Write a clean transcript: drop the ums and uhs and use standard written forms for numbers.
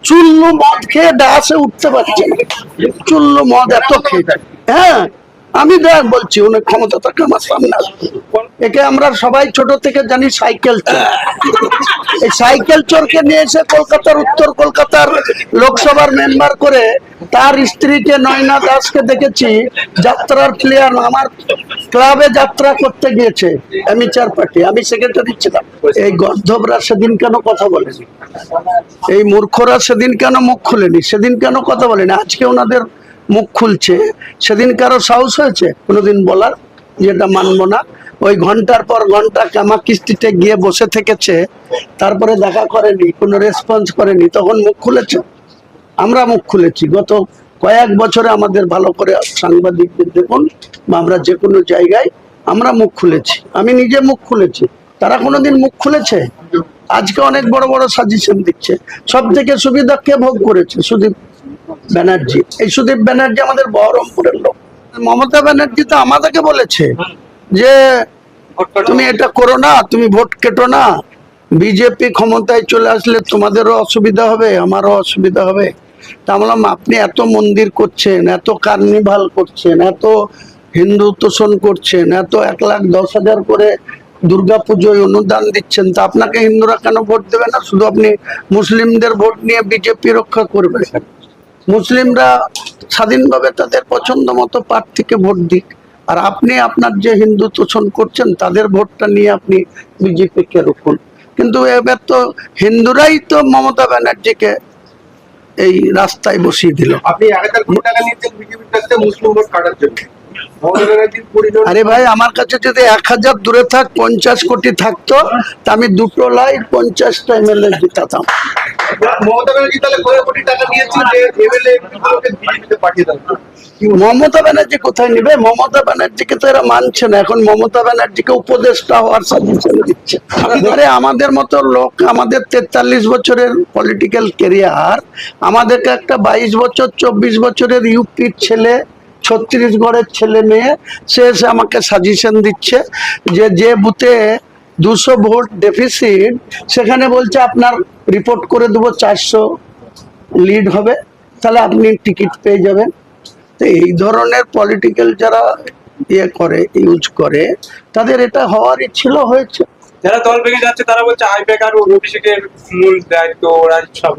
চুল্লু মদ খেয়ে ডাসে উঠতে পারছে না, চুল্লু মদ এত খেয়ে। হ্যাঁ, আমি দেখ বলছি অনেক ক্ষমতা থাকে আমার সামনে আসবে। একে আমরা সবাই ছোট থেকে জানি সাইকেল চোর। এই সাইকেল চোরকে নিয়ে এসে কলকাতার, উত্তর কলকাতার লোকসভার মেম্বার করে তার স্ত্রীকে নয়না দাসকে দেখেছি যাত্রার প্লেয়ার, আমার ক্লাবে যাত্রা করতে গিয়েছে অ্যামেচার পার্টি, আমি সেক্রেটারি ছিলাম। এই গর্ধবরা সেদিন কেন কথা বলেনি, এই মূর্খরা সেদিন কেন মুখ খুলেনি, সেদিন কেন কথা বলেনি, আজকে ওনাদের মুখ খুলছে। সেদিন কারো সাহস হয়েছে কোনোদিন বলার যেটা মানবো না? ওই ঘন্টার পর ঘন্টা কামা কিস্তিতে গিয়ে বসে থেকেছে, তারপরে দেখা করেনি, কোনো রেসপন্স করেনি, তখন মুখ খুলেছে। আমরা মুখ খুলেছি গত কয়েক বছরে, আমাদের ভালো করে সাংবাদিকদের দেখুন, বা আমরা যে কোনো জায়গায় আমরা মুখ খুলেছি, আমি নিজে মুখ খুলেছি, তারা কোনোদিন মুখ খুলেছে? আজকে অনেক বড় বড় সাজেশন দিচ্ছে। সব থেকে সুবিধা কে ভোগ করেছে? সুদীপ ব্যানার্জি। এই সুদীপ ব্যানার্জি আমাদের বহরমপুরের লোক। মমতা ব্যানার্জি তো আমাদেরকে বলেছে যে তুমি এটা করো না, তুমি ভোট কেটো না, বিজেপি ক্ষমতায় চলে আসলে তোমাদেরও অসুবিধা হবে, আমারও অসুবিধা হবে। তা বললাম, আপনি এত মন্দির করছেন, এত কার্নিভাল করছেন, এত হিন্দু তোষণ করছেন, এত 1,10,000 করে দুর্গাপুজোয় অনুদান দিচ্ছেন, তা আপনাকে হিন্দুরা কেন ভোট দেবে না? শুধু আপনি মুসলিমদের ভোট নিয়ে বিজেপি রক্ষা করবে? মুসলিমরা স্বাধীনভাবে তাদের পছন্দ মতো প্রার্থীকে ভোট দিক, আর আপনি আপনার যে হিন্দু তোষণ করছেন তাদের ভোটটা নিয়ে আপনি বিজেপিকে রুখুন। কিন্তু এবার তো হিন্দুরাই তো মমতা ব্যানার্জিকে এই রাস্তায় বসিয়ে দিল। আপনি 1,000 কোটি টাকা নিয়েছেন বিজেপির কাছে মুসলিম ভোট কাটার জন্য। আরে ভাই, আমার কাছে যদি 1,000 দূরে থাক 50 কোটি থাকতো, তা আমি 2 লাইন 50টা এমএলএ জিতাতাম। মমতা ব্যানার্জি তাহলে কয় কোটি টাকা নিয়েছেন যে এমএলএ গুলোকে বিজেপিতে পাঠিয়ে দেন? মমতা ব্যানার্জি কোথায় নিবে? মমতা ব্যানার্জিকে তো এরা মানছে না, এখন মমতা ব্যানার্জিকে উপদেষ্টা হওয়ার সাজেশন দিচ্ছে। আরে আমাদের মতো লোক, আমাদের 43 বছরের পলিটিক্যাল ক্যারিয়ার, আমাদেরকে একটা 22 বছর 24 বছরের ইউপির ছেলে, ছত্তিশগড়ের ছেলে মেয়ে, সে এসে আমাকে সাজেশন দিচ্ছে যে বুথে 200 ভোট ডেফিসিট, সেখানে বলছে আপনার রিপোর্ট করে দেবো 400 লিড হবে, তাহলে আপনি টিকিট পেয়ে যাবেন। তো এই ধরনের পলিটিক্যাল যারা ইয়ে করে, ইউজ করে, তাদের এটা হওয়ারই ছিল, হয়েছে। যারা দল ভেঙে যাচ্ছে তারা বলছে আইপ্যাক আর অভিষেকের মূল দায়িত্ব ওরা সব